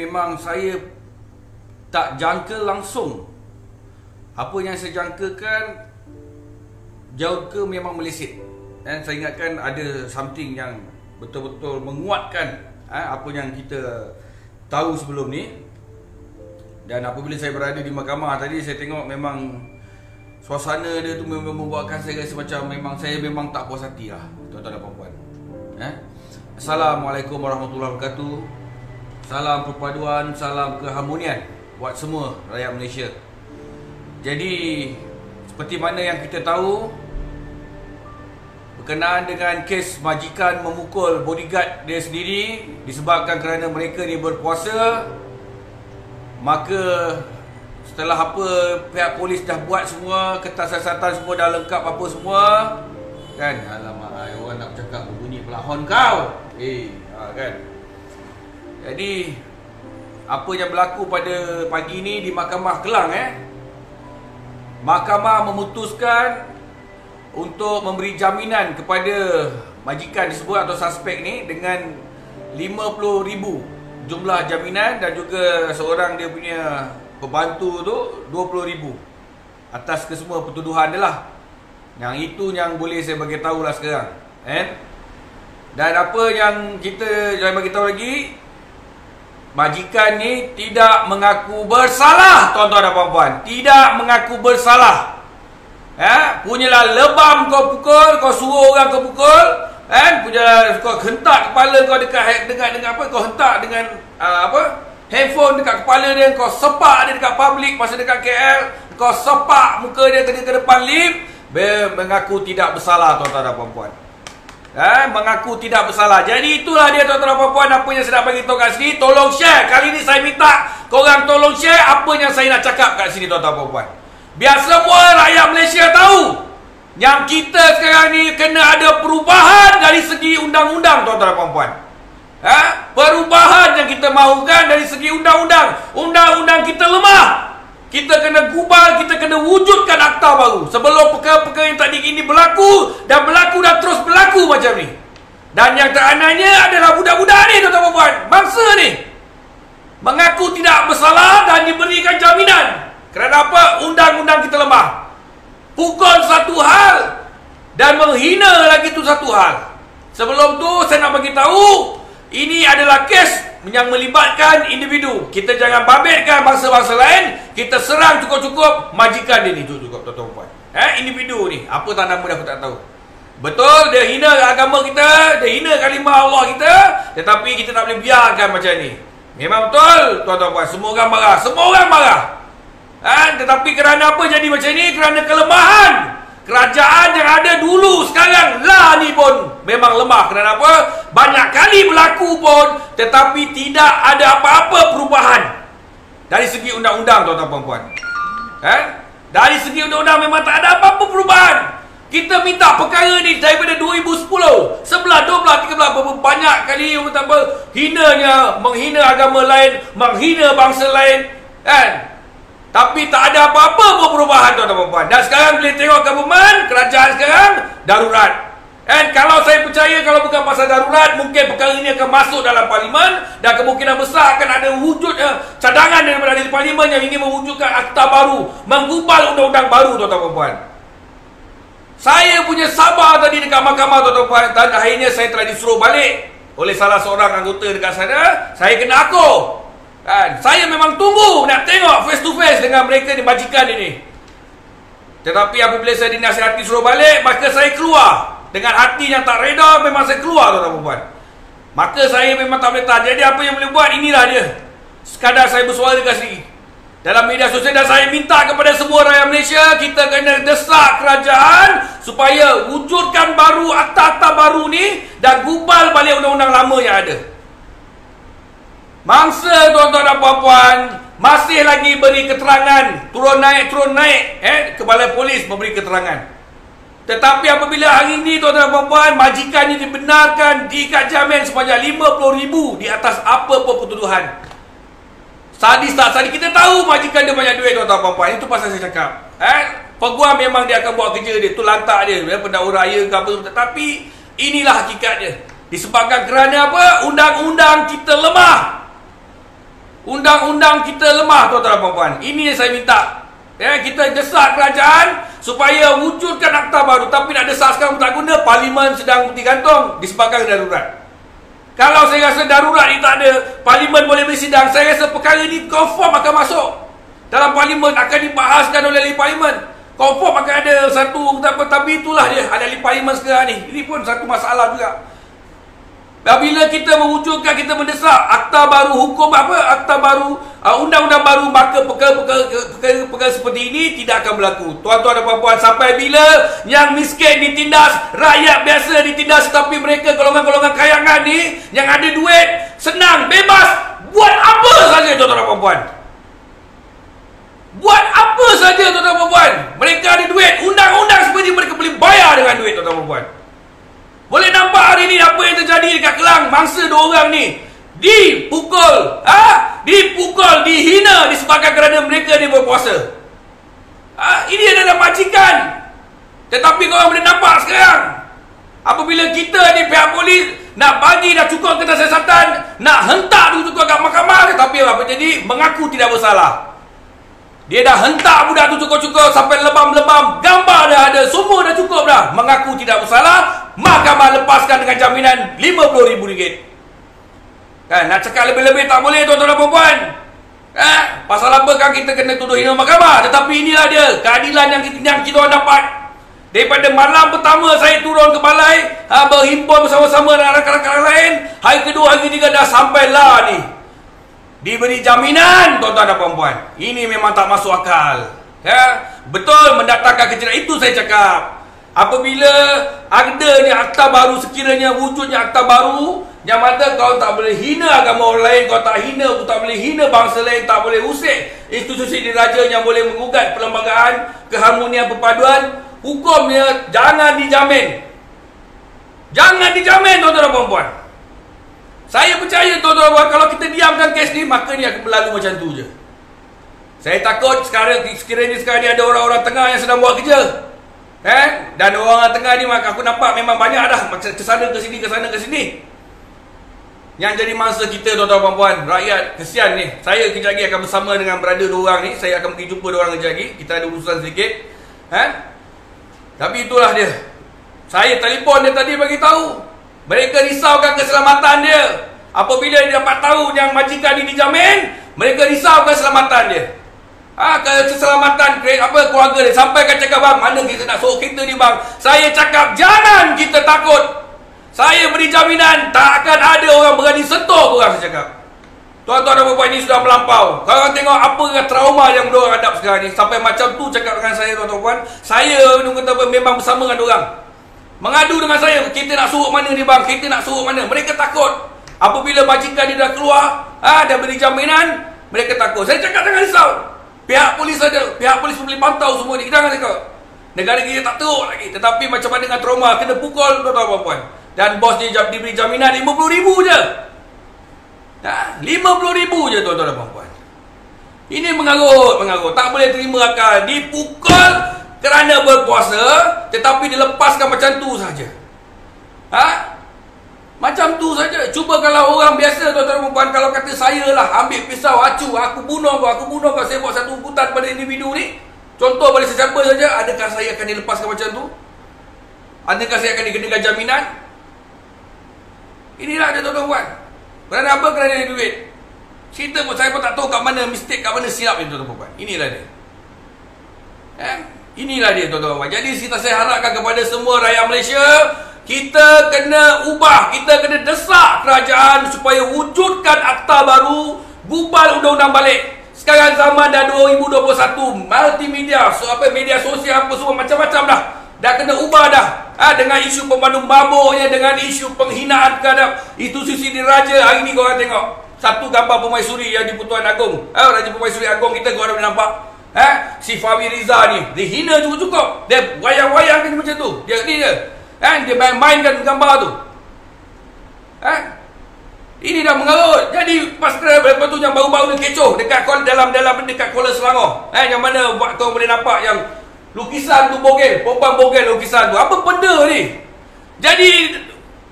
memang saya tak jangka langsung. Apa yang saya jangkakan jauh ke memang meleset. Dan saya ingatkan ada something yang betul-betul menguatkan apa yang kita tahu sebelum ni. Dan apabila saya berada di mahkamah tadi, saya tengok memang suasana dia tu memang membuatkan saya rasa macam saya memang tak puas hati lah, tuan-tuan dan puan-puan. Assalamualaikum warahmatullahi wabarakatuh. Salam perpaduan, salam keharmonian buat semua rakyat Malaysia. Jadi seperti mana yang kita tahu, berkenaan dengan kes majikan memukul bodyguard dia sendiri disebabkan kerana mereka ni berpuasa, maka setelah apa pihak polis dah buat semua, kertas siasatan semua dah lengkap apa semua, kan, alamak, orang nak bercakap berbunyi pelahon kau, kan. Jadi apa yang berlaku pada pagi ni di Mahkamah Kelang, Mahkamah memutuskan untuk memberi jaminan kepada majikan tersebut atau suspek ni dengan 50,000 jumlah jaminan, dan juga seorang dia punya pembantu tu 20,000 atas kesemua pertuduhan dia lah. Yang itu yang boleh saya bagi tahu lah sekarang, Dan apa yang kita jangan bagi tahu lagi, majikan ni tidak mengaku bersalah, tuan-tuan dan puan-puan. Tidak mengaku bersalah. Punyalah lebam kau pukul, kau suruh orang kau pukul, punya kau hentak kepala kau dekat dengan apa, kau hentak dengan handphone dekat kepala dia, kau sepak dia dekat public masa dekat KL, kau sepak muka dia ke depan lift, mengaku tidak bersalah, tuan-tuan dan puan-puan. Mengaku tidak bersalah. Jadi itulah dia, tuan-tuan dan puan-puan, apa yang saya nak bagi tahu kat sini. Tolong share. Kali ni saya minta korang tolong share apa yang saya nak cakap kat sini, tuan-tuan dan puan-puan. Biar semua rakyat Malaysia tahu yang kita sekarang ni kena ada perubahan dari segi undang-undang, tuan-tuan dan puan-puan. Perubahan yang kita mahukan dari segi undang-undang. Undang-undang kita lemah. Kita kena gubal, kita kena wujudkan akta baru sebelum perkara-perkara yang tadi ini berlaku dan terus berlaku macam ni. Dan yang teranainya adalah budak-budak ni, tuan-tuan dan puan, bangsa ni mengaku tidak bersalah dan diberikan jaminan. Kerana apa? Undang-undang kita lemah. Pukul satu hal dan menghina lagi tu satu hal. Sebelum tu saya nak bagi tahu, ini adalah kes yang melibatkan individu. Kita jangan babitkan bangsa-bangsa lain. Kita serang cukup-cukup majikan dia ni, cukup, tuan-tuan. Individu ni, apa tak nama dia aku tak tahu. Betul, dia hina agama kita, dia hina kalimah Allah kita, tetapi kita tak boleh biarkan macam ni. Memang betul, tuan-tuan, semua orang marah. Semua orang marah. Tetapi kerana apa jadi macam ni? Kerana kelemahan kerajaan yang ada dulu, sekarang lah ni pun memang lemah. Kerana apa? Banyak kali berlaku pun, tetapi tidak ada apa-apa perubahan dari segi undang-undang, tuan-tuan dan puan. Dari segi undang-undang memang tak ada apa-apa perubahan. Kita minta perkara ni daripada 2010, 11, 12, 13, berapa banyak kali hinanya, menghina agama lain, menghina bangsa lain, tapi tak ada apa-apa perubahan, tuan-tuan dan puan. Dan sekarang boleh tengok government, kerajaan sekarang darurat. Kalau saya percaya, kalau bukan pasal darurat, mungkin perkara ini akan masuk dalam parlimen dan kemungkinan besar akan ada wujud cadangan daripada parlimen yang ingin mewujudkan akta baru, menggubal undang-undang baru, tuan-tuan dan puan. Saya punya sabar tadi dekat mahkamah, tuan-tuan dan puan, dan akhirnya saya telah disuruh balik oleh salah seorang anggota dekat sana. Saya kena akur. Saya memang tunggu nak tengok face to face dengan mereka di majikan ini. Tetapi apabila saya dinasihati suruh balik, maka saya keluar dengan hati yang tak reda. Memang saya keluar, tuan-tuan dan puan. Maka saya memang tak boleh tahan. Jadi apa yang boleh buat, inilah dia. Sekadar saya bersuara kat sini dalam media sosial, dan saya minta kepada semua rakyat Malaysia, kita kena desak kerajaan supaya wujudkan baru akta-akta baru ni dan gubal balik undang-undang lama yang ada. Mangsa, tuan-tuan dan puan-puan, masih lagi beri keterangan, turun naik, kepala polis memberi keterangan. Tetapi apabila hari ini, tuan-tuan dan puan-puan, majikan ini dibenarkan diikat jamin sebanyak 50,000 di atas apa-apa pertuduhan. Sadis tak sadis, kita tahu majikan dia banyak duit, tuan-tuan dan puan-puan. Itu pasal saya cakap. Peguam memang dia akan buat kerja dia, tu lantak dia, pendakwa raya ke apa. Tetapi inilah hakikatnya. Disebabkan kerana apa? Undang-undang kita lemah. undang-undang kita lemah, tuan-tuan dan puan-puan. Ini yang saya minta. Ya, kita desak kerajaan supaya wujudkan akta baru. Tapi nak desak sekarang tak guna. Parlimen sedang putih gantung disebabkan darurat. Kalau saya rasa darurat ni tak ada, Parlimen boleh bersidang, saya rasa perkara ni confirm akan masuk dalam Parlimen, akan dibahaskan oleh ahli Parlimen. Confirm akan ada satu, tapi itulah dia, ada ahli Parlimen sekarang ni. Ini pun satu masalah juga. Bila kita mewujudkan, kita mendesak akta baru hukum akta baru, undang-undang baru, maka perkara seperti ini tidak akan berlaku. Tuan-tuan dan puan-puan, sampai bila yang miskin ditindas, rakyat biasa ditindas, tapi mereka golongan-golongan kayangan ni yang ada duit, senang, bebas, buat apa saja, tuan-tuan dan puan-puan. Buat apa saja, tuan-tuan dan puan-puan. Mereka ada duit, undang-undang seperti mereka boleh bayar dengan duit, tuan-tuan dan puan-puan. Boleh nampak hari ni apa yang terjadi dekat Kelang. Mangsa dua orang ni dipukul, dihina disebabkan kerana mereka ni berpuasa. Ini adalah majikan. Tetapi korang boleh nampak sekarang, apabila kita ni pihak polis nak bagi dah cukup kena siasatan, nak hentak tu cukup kat mahkamah, tetapi apa jadi? Mengaku tidak bersalah. Dia dah hentak budak tu cukup-cukup sampai lebam-lebam, gambar dah ada, semua dah cukup dah. Mengaku tidak bersalah, mahkamah lepaskan dengan jaminan RM50,000. Kan, nak cakap lebih-lebih tak boleh, tuan-tuan dan puan-puan. Pasal apa kan kita kena tuduh hina mahkamah? Tetapi inilah dia keadilan yang kita orang dapat. Daripada malam pertama saya turun ke balai, berhimpun bersama-sama dengan rakan-rakan lain, hari kedua, hari ketiga dah sampailah ni diberi jaminan, tuan-tuan dan puan-puan. Ini memang tak masuk akal. Ya, betul mendatangkan kecederaan. Itu saya cakap. Apabila adanya akta baru, sekiranya wujudnya akta baru, yang mana kau tak boleh hina agama orang lain, kau tak boleh hina bangsa lain, tak boleh usik institusi diraja yang boleh mengugat perlembagaan, keharmonian, perpaduan, hukumnya jangan dijamin. Jangan dijamin, tuan-tuan dan puan-puan. Saya percaya, tuan-tuan dan puan, kalau kita diamkan kes ni, maka ni akan berlalu macam tu je. Saya takut sekiranya sekarang ni ada orang-orang tengah yang sedang buat kerja. Dan orang tengah ni, maka aku nampak memang banyak dah kesana ke sini, kesana ke sini. Yang jadi mangsa kita, tuan-tuan dan puan, rakyat kesian ni. Saya kejap lagi akan bersama dengan brother dua orang ni. Saya akan pergi jumpa dua orang kejap lagi. Kita ada urusan sedikit. Tapi itulah dia. Saya telefon dia tadi bagi tahu. Mereka risaukan keselamatan dia. Apabila dia dapat tahu yang majikan ni dijamin, mereka risaukan keselamatan dia. Keselamatan keluarga dia. Sampai kan cakap, bang, mana kita nak suruh kereta ni, bang? Saya cakap, jangan kita takut. Saya beri jaminan tak akan ada orang berani sentuh korang, saya cakap. Tuan-tuan dan puan-puan, ini sudah melampau. Korang tengok apa trauma yang mereka hadap sekarang ni. Sampai macam tu cakap dengan saya, tuan-tuan dan puan. Saya memang bersama dengan orang. Mengadu dengan saya, kita nak suruh mana ni, bang? Kita nak suruh mana? Mereka takut. Apabila majikan dia dah keluar, dah beri jaminan, mereka takut. Saya cakap jangan risau. Pihak polis ada, pihak polis boleh pantau semua ni. Jangan cakap. Negara kita tak teruk lagi. Tetapi macam mana dengan trauma, kena pukul, tuan-tuan dan puan. Dan bos dia diberi jaminan RM50,000 je. RM50,000 je, tuan-tuan dan puan. Ini mengarut. Tak boleh terima akal. Dipukul kerana berpuasa, tetapi dilepaskan macam tu saja. Macam tu saja. Cuba kalau orang biasa, tuan-tuan dan puan, kalau kata saya lah ambil pisau, acu, aku bunuh kau, saya buat satu hukutan pada individu ni. Contoh boleh sesiapa saja, adakah saya akan dilepaskan macam tu? Adakah saya akan dikenakan jaminan? Inilah dia, tuan-tuan dan puan. Kerana apa? Kerana dia duit. Cerita pun saya pun tak tahu kat mana mistake, kat mana silap ni, tuan-tuan dan puan. Inilah dia. Inilah dia, tuan-tuan dan puan. Jadi saya harapkan kepada semua rakyat Malaysia, kita kena ubah, kita kena desak kerajaan supaya wujudkan akta baru, gubal undang-undang balik. Sekarang zaman dah 2021, multimedia, media sosial apa semua macam-macam dah. Dah kena ubah dah. Dengan isu pemandu mabuknya, dengan isu penghinaan terhadap institusi diraja. Hari ni korang tengok satu gambar Permaisuri yang di Pertuan Agong. Raja Permaisuri Agong kita korang boleh nampak. Si Fahmi Riza ni dihina cukup-cukup. Dia wayang-wayang macam tu. Dia ni dia. Dia main-mainkan gambar tu. Ini dah mengarut. Jadi lepas tu yang baru-baru ni kecoh dekat dekat Kuala Selangor. Yang mana korang boleh nampak yang lukisan tu bogel, perempuan bogel lukisan tu. Apa benda ni? Jadi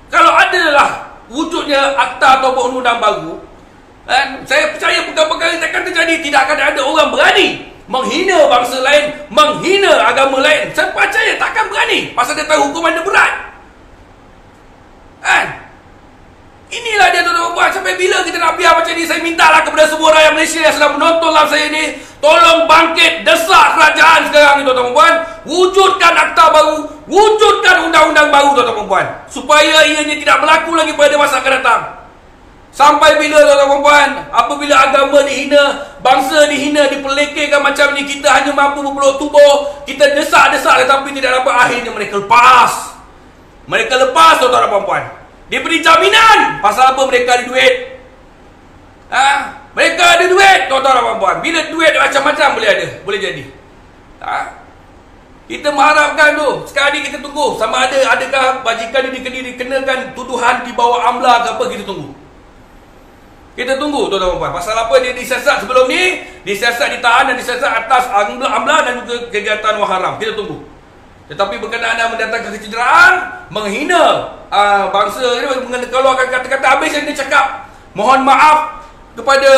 kalau adalah wujudnya akta ataupun undang-undang baru, Saya percaya perkara-perkara takkan terjadi. Tidak akan ada orang berani menghina bangsa lain, menghina agama lain. Saya percaya takkan berani. Pasal dia tahu hukuman dia berat. Inilah dia tuan-tuan puan. Sampai bila kita nak biar macam ni? Saya mintalah kepada semua rakyat Malaysia yang sedang menonton live saya ni, tolong bangkit, desak kerajaan sekarang ni tuan-tuan puan. Wujudkan akta baru, wujudkan undang-undang baru tuan-tuan puan, supaya ianya tidak berlaku lagi pada masa akan datang. Sampai bila tuan-tuan puan? Apabila agama dihina, bangsa dihina, diperlekehkan macam ni, kita hanya mampu berpeluk tubuh, kita desak-desak tetapi tidak dapat. Akhirnya mereka lepas. Mereka lepas tuan-tuan dan puan. Diberi jaminan. Pasal apa? Mereka ada duit. Mereka ada duit tuan-tuan dan puan. Bila duit macam-macam boleh ada, boleh jadi. Kita mengharapkan tu. Sekarang ni kita tunggu sama adakah bajikan ini dikenakan tuduhan di bawah AMLA ke apa. Kita tunggu. Kita tunggu tuan-tuan dan puan. Pasal apa dia disiasat sebelum ni? Disiasat, ditahan dan disiasat atas AMLA dan juga kegiatan wang haram. Kita tunggu. Tetapi berkenaan dengan mendatangkan kecederaan, menghina bangsa ni, mengeluarkan kata-kata habis yang dia cakap, mohon maaf kepada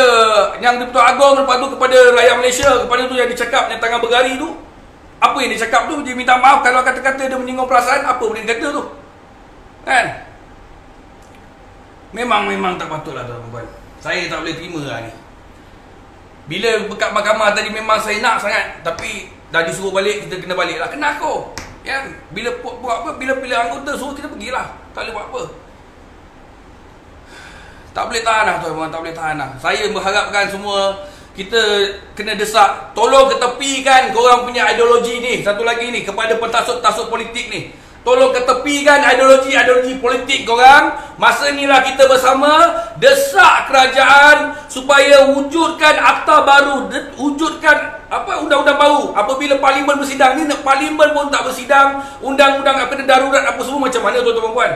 yang Dipertuan Agong, lepas tu kepada rakyat Malaysia, kepada tu yang dicakap yang tangan bergari tu. Apa yang dia cakap tu? Dia minta maaf kalau kata-kata dia menyinggung perasaan. Apa boleh kata tu? Memang tak patutlah tuan-tuan. Saya tak boleh terima lah ni. Bila bekat mahkamah tadi memang saya nak sangat, tapi dah disuruh balik, kita kena balik lah. Kena kau bila buat apa, bila pilih anggota suruh kita pergilah. Tak boleh buat apa. Tak boleh tahan lah tuan-tuan, tak boleh tahan lah. Saya mengharapkan semua kita kena desak, tolong ketepikan korang punya ideologi ni. Satu lagi ni, kepada pentasuk-tasuk politik ni, tolong ketepikan ideologi politik korang. Masa inilah kita bersama desak kerajaan supaya wujudkan akta baru, wujudkan undang-undang baru. Apabila parlimen bersidang ni, parlimen pun tak bersidang, undang-undang apa darurat apa semua macam mana tuan-tuan puan?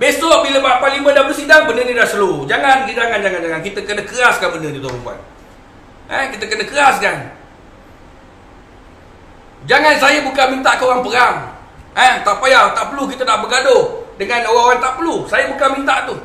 Besok bila parlimen dah bersidang, benda ni dah slow. Jangan kita kena keraskan benda ni tuan-tuan puan. Kita kena keraskan. Jangan, saya bukan minta korang perang. Tak payah, tak perlu kita nak bergaduh dengan orang-orang, tak perlu. Saya bukan minta tu.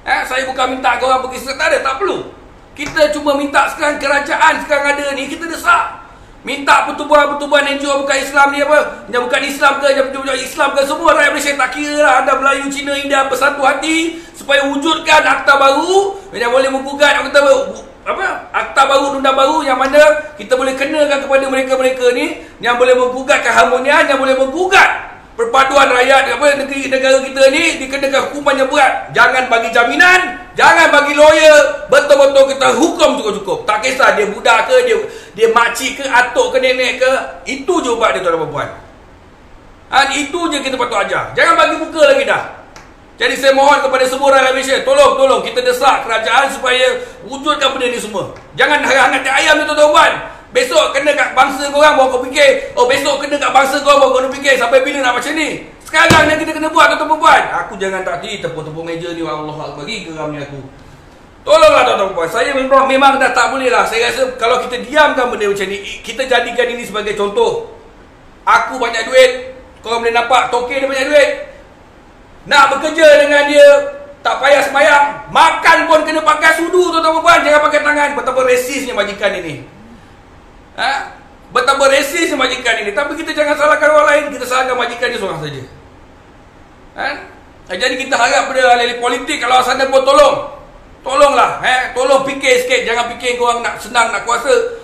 Saya bukan minta korang pergi serta ada, tak perlu. Kita cuma minta sekarang kerajaan sekarang ada ni, kita desak. Minta pertubuhan-pertubuhan NGO bukan Islam ni apa, yang bukan Islam ke, yang Islam ke, semua rakyat Malaysia tak kira lah. Anda Melayu, Cina, India bersatu hati supaya wujudkan akta baru yang boleh menggugat akta baru, undang baru yang mana kita boleh kenakan kepada mereka-mereka ni, yang boleh menggugat keharmonian, yang boleh menggugat perpaduan rakyat negara kita ni, dikenakan hukuman yang berat. Jangan bagi jaminan, jangan bagi lawyer, betul-betul kita hukum cukup-cukup. Tak kisah dia budak ke, dia makcik ke, atuk ke, nenek ke, itu je ubat dia tuan-tuan dan puan. Itu je kita patut ajar. Jangan bagi muka lagi dah. Jadi saya mohon kepada semua rakyat Malaysia, tolong kita desak kerajaan supaya wujudkan benda ni semua. Jangan hangat ayam ni tuan-tuan puan. Besok kena kat bangsa korang baru kau fikir. Besok kena kat bangsa korang baru kau fikir. Sampai bila nak macam ni? Sekarang yang kita kena buat tuan-tuan puan. Aku jangan tak tepuk-tepuk meja ni. Allah bagi geramnya aku. Tolonglah tuan-tuan puan. Saya memang dah tak boleh lah. Saya rasa kalau kita diamkan benda macam ni, kita jadikan ini sebagai contoh. Aku banyak duit, korang boleh nampak Tokey dia banyak duit. Nak bekerja dengan dia, tak payah semayang. Makan pun kena pakai sudu tuan-tuan puan. Jangan pakai tangan. Betapa resisnya majikan ini. Betapa resisnya majikan ini. Tapi kita jangan salahkan orang lain, kita salahkan majikan dia seorang saja. Jadi kita harap pada ahli politik, kalau sana pun tolonglah. Tolong fikir sikit. Jangan fikir korang nak senang, nak kuasa.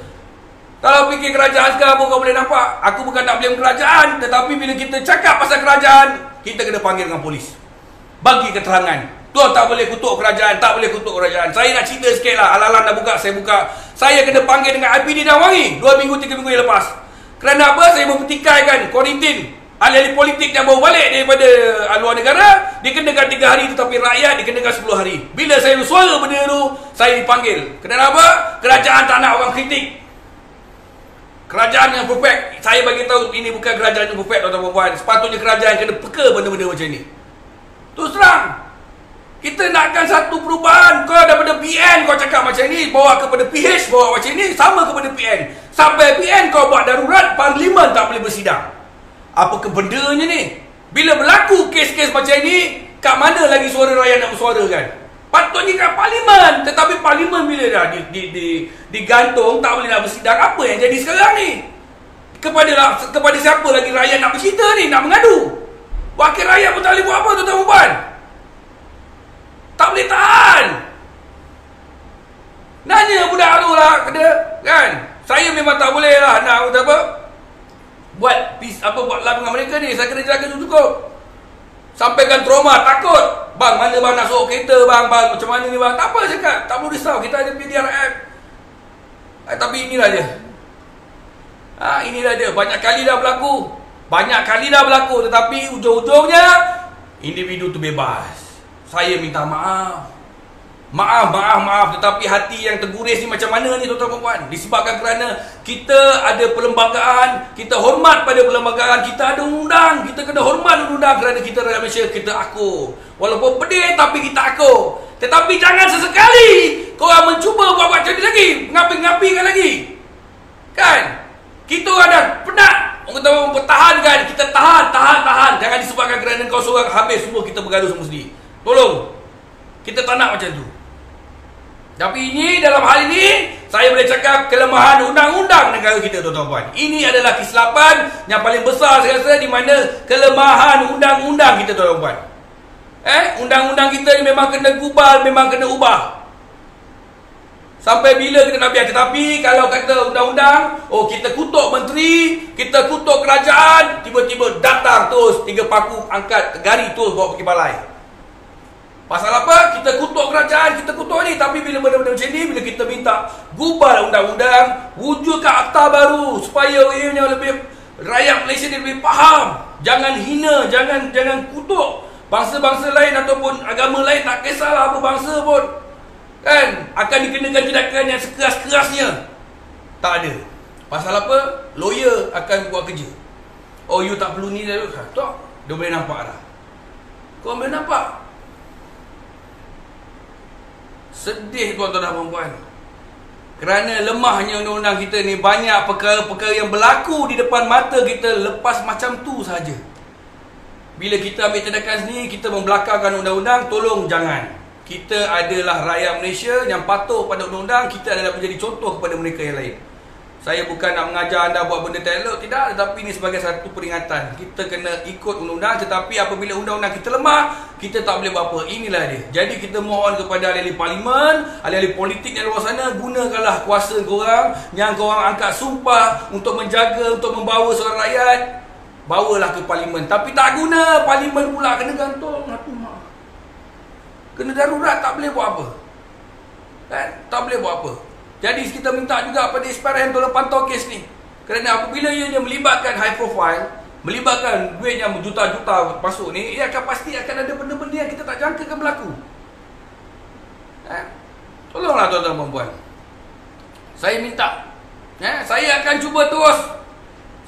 Kalau fikir kerajaan sekarang pun kau boleh nampak. Aku bukan nak blame kerajaan, tetapi bila kita cakap pasal kerajaan, kita kena panggil dengan polis, bagi keterangan. Tuan tak boleh kutuk kerajaan, tak boleh kutuk kerajaan. Saya nak cerita sikit lah. Alang-alang dah buka, saya buka. Saya kena panggil dengan IPD dan Wangi 2 minggu, 3 minggu yang lepas. Kerana apa? Saya mempertikaikan kuarantin ahli-ahli politik yang baru balik daripada luar negara. Dikenakan 3 hari, tetapi rakyat dikenakan 10 hari. Bila saya bersuara benda tu, saya dipanggil. Kenapa? Kerajaan tak nak orang kritik. Kerajaan yang perfect. Saya bagi tahu ini bukan kerajaan yang perfect tuan-tuan puan. Sepatutnya kerajaan kena peka benda-benda macam ni. Terus terang, kita nakkan satu perubahan. Kau daripada PN kau cakap macam ni, bawa kepada PH bawa macam ni, sama kepada PN. Sampai PN kau buat darurat, parlimen tak boleh bersidang. Apa kebendanya ni? Bila berlaku kes-kes macam ni, kat mana lagi suara rakyat nak bersuara kan? Patutnya kat parlimen. Tetapi parlimen bila dah digantung, tak boleh nak bersidang. Apa yang jadi sekarang ni? Kepada siapa lagi rakyat nak bercerita ni, nak mengadu? Wakil rakyat pun tak boleh buat apa, tuan-tuan dan puan. Tak boleh tahan. Nanya budak tu lah, kena, kan? Saya memang tak boleh lah nak apa, buat live dengan mereka ni. Saya kena jaga cukup. Sampaikan trauma, takut. Bang, mana bang nak suruh kereta bang, macam mana ni bang? Tak apa cakap, tak perlu risau. Kita ada PDRM. Tapi inilah dia. Inilah dia. Banyak kali dah berlaku. Tetapi ujung-ujungnya individu tu bebas. Saya minta maaf. Maaf. Tetapi hati yang terguris ni macam mana ni, tuan-tuan dan puan? Disebabkan kerana kita ada perlembagaan, kita hormat pada perlembagaan, kita ada undang, kita kena hormat undang kerana kita rakyat Malaysia, kita akur. Walaupun pedih tapi kita akur. Tetapi jangan sesekali korang mencuba buat macam ni lagi, ngapi-ngapikan lagi. Kan? Kita orang dah penat. Orang kata mempertahankan, kita tahan. Jangan disebabkan kerana kau seorang habis semua kita bergaduh semua sendiri. Tolong. Kita tak nak macam tu. Tapi ini, dalam hal ini, saya boleh cakap kelemahan undang-undang negara kita, tuan-tuan puan. Ini adalah kesilapan yang paling besar saya rasa, di mana kelemahan undang-undang kita, tuan-tuan puan. Undang-undang kita ni memang kena gubal, memang kena ubah. Sampai bila kita nak biar? Tetapi kalau kata undang-undang, kita kutuk menteri, kita kutuk kerajaan, tiba-tiba datang terus 3 paku angkat gari terus bawa pergi balai. Pasal apa? Kita kutuk kerajaan, kita kutuk ni. Tapi bila benda-benda macam ni, bila kita minta gubal undang-undang, wujudkan akta baru supaya ianya lebih, rakyat Malaysia ni lebih faham. Jangan hina, jangan kutuk bangsa-bangsa lain ataupun agama lain, tak kisahlah apa bangsa pun, kan, akan dikenakan tindakan yang sekeras-kerasnya. Tak ada. Pasal apa? Lawyer akan buat kerja. You tak perlu ni dah. Tak, dia boleh nampak dah. Kau boleh nampak. Sedih tuan-tuan dan puan. Kerana lemahnya undang-undang kita ni, banyak perkara-perkara yang berlaku di depan mata kita lepas macam tu saja. Bila kita ambil tindakan sendiri, kita membelakangkan undang-undang, tolong jangan. Kita adalah rakyat Malaysia yang patuh pada undang-undang, kita adalah menjadi contoh kepada mereka yang lain. Saya bukan nak mengajar anda buat benda tak elok, tidak, tetapi ini sebagai satu peringatan. Kita kena ikut undang-undang, tetapi apabila undang-undang kita lemah, kita tak boleh buat apa. Inilah dia. Jadi kita mohon kepada ahli-ahli parlimen, ahli-ahli politik yang luar sana, gunakanlah kuasa korang yang korang angkat sumpah untuk menjaga, untuk membawa seorang rakyat. Bawalah ke parlimen. Tapi tak guna, parlimen pula kena gantung. Kena darurat, tak boleh buat apa. Kan? Tak boleh buat apa. Jadi kita minta juga pada SPRM tolong pantau kes ni. Kerana apabila ianya melibatkan high profile, melibatkan duit yang berjuta-juta masuk ni, ia akan pasti akan ada benda-benda yang kita tak jangka akan berlaku. Tolonglah tuan-tuan dan puan. Saya minta. Saya akan cuba terus.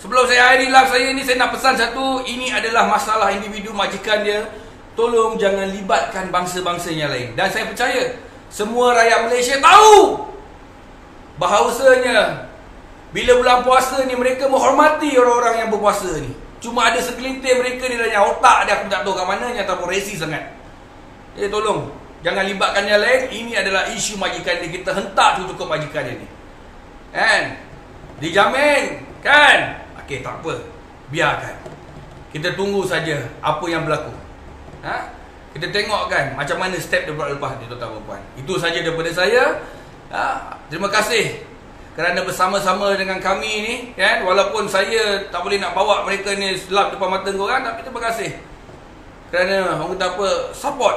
Sebelum saya akhiri live saya ni, saya nak pesan satu. Ini adalah masalah individu majikan dia. Tolong jangan libatkan bangsa-bangsa yang lain. Dan saya percaya semua rakyat Malaysia tahu bahawasanya bila bulan puasa ni mereka menghormati orang-orang yang berpuasa ni. Cuma ada segelintir mereka ni dalam otak dia, aku tak tahu kat mana, ataupun racist sangat. Tolong jangan libatkan yang lain. Ini adalah isu majikan dia. Kita hentak cukup majikan dia ni. Kan? Dijamin. Kan? Okey, tak apa. Biarkan. Kita tunggu saja apa yang berlaku. Kita tengok kan macam mana step lepas ni, tuan-tuan dan puan. Itu saja daripada saya. Terima kasih kerana bersama-sama dengan kami ni, kan. Walaupun saya tak boleh nak bawa mereka ni selap depan mata korang, tapi terima kasih kerana orang kata apa, support.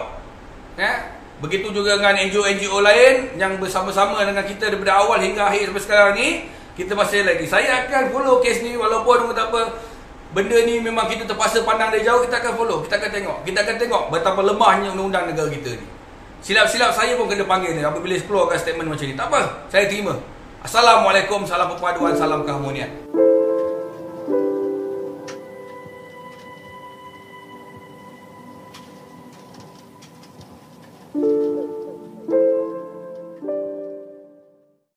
Begitu juga dengan NGO-NGO lain yang bersama-sama dengan kita daripada awal hingga akhir sampai sekarang ni. Kita masih lagi. Saya akan follow kes ni walaupun orang kata apa, benda ni memang kita terpaksa pandang dari jauh. Kita akan follow, kita akan tengok betapa lemahnya undang-undang negara kita ni. Silap-silap saya pun kena panggil ni apabila keluarkan statement macam ni. Tak apa, saya terima. Assalamualaikum, salam perpaduan, salam keharmonian.